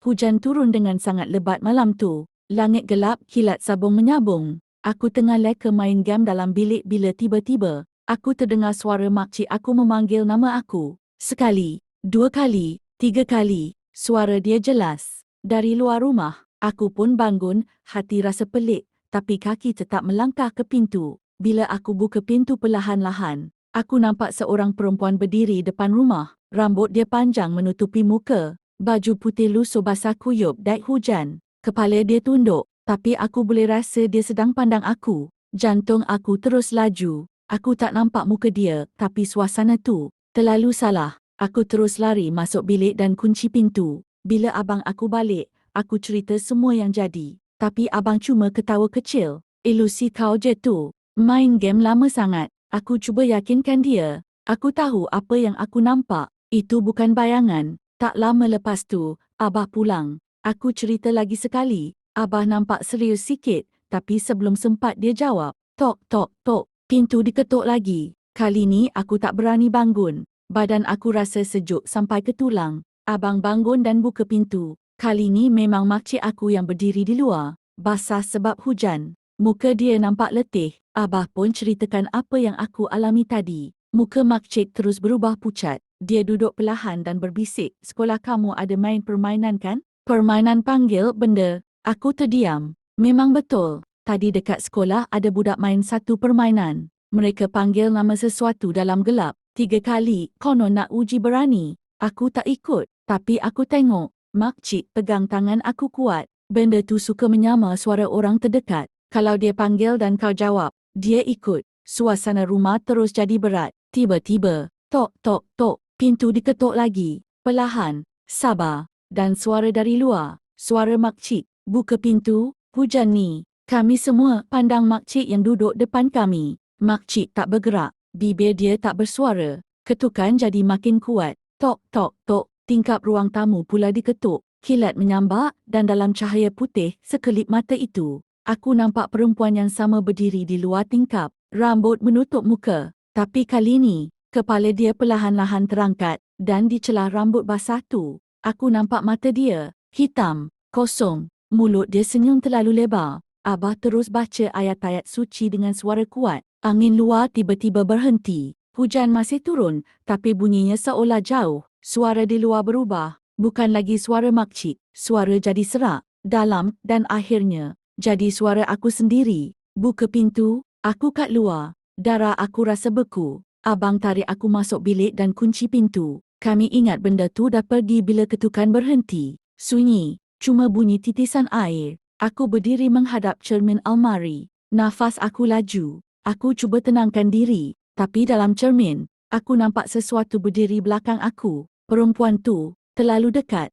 Hujan turun dengan sangat lebat malam tu. Langit gelap, kilat sabung menyabung. Aku tengah leka main game dalam bilik bila tiba-tiba, aku terdengar suara makcik aku memanggil nama aku. Sekali, dua kali, tiga kali, suara dia jelas. Dari luar rumah, aku pun bangun, hati rasa pelik, tapi kaki tetap melangkah ke pintu. Bila aku buka pintu perlahan-lahan, aku nampak seorang perempuan berdiri depan rumah. Rambut dia panjang menutupi muka. Baju putih lusuh basah kuyup dai hujan. Kepala dia tunduk, tapi aku boleh rasa dia sedang pandang aku. Jantung aku terus laju. Aku tak nampak muka dia, tapi suasana tu terlalu salah. Aku terus lari masuk bilik dan kunci pintu. Bila abang aku balik, aku cerita semua yang jadi. Tapi abang cuma ketawa kecil. Ilusi kau je tu. Main game lama sangat. Aku cuba yakinkan dia. Aku tahu apa yang aku nampak. Itu bukan bayangan. Tak lama lepas tu, Abah pulang. Aku cerita lagi sekali. Abah nampak serius sikit, tapi sebelum sempat dia jawab, tok tok tok, pintu diketuk lagi. Kali ni aku tak berani bangun. Badan aku rasa sejuk sampai ke tulang. Abang bangun dan buka pintu. Kali ni memang makcik aku yang berdiri di luar. Basah sebab hujan. Muka dia nampak letih. Abah pun ceritakan apa yang aku alami tadi. Muka makcik terus berubah pucat. Dia duduk perlahan dan berbisik, sekolah kamu ada main permainan kan? Permainan panggil benda. Aku terdiam. Memang betul. Tadi dekat sekolah ada budak main satu permainan. Mereka panggil nama sesuatu dalam gelap. 3 kali, konon nak uji berani. Aku tak ikut, tapi aku tengok. Makcik pegang tangan aku kuat. Benda tu suka menyamar suara orang terdekat. Kalau dia panggil dan kau jawab, dia ikut. Suasana rumah terus jadi berat. Tiba-tiba, tok tok tok. Pintu diketuk lagi, perlahan, sabar, dan suara dari luar, suara makcik, buka pintu, hujan ni. Kami semua pandang makcik yang duduk depan kami. Makcik tak bergerak, bibir dia tak bersuara. Ketukan jadi makin kuat, tok tok tok, tingkap ruang tamu pula diketuk. Kilat menyambar dan dalam cahaya putih sekelip mata itu, aku nampak perempuan yang sama berdiri di luar tingkap, rambut menutup muka. Tapi kali ni, kepala dia perlahan-lahan terangkat dan di celah rambut basah tu, aku nampak mata dia, hitam, kosong, mulut dia senyum terlalu lebar. Abah terus baca ayat-ayat suci dengan suara kuat. Angin luar tiba-tiba berhenti. Hujan masih turun, tapi bunyinya seolah jauh. Suara di luar berubah. Bukan lagi suara makcik. Suara jadi serak, dalam dan akhirnya jadi suara aku sendiri. Buka pintu, aku kat luar. Darah aku rasa beku. Abang tarik aku masuk bilik dan kunci pintu. Kami ingat benda tu dah pergi bila ketukan berhenti. Sunyi, cuma bunyi titisan air. Aku berdiri menghadap cermin almari. Nafas aku laju. Aku cuba tenangkan diri. Tapi dalam cermin, aku nampak sesuatu berdiri belakang aku. Perempuan tu, terlalu dekat.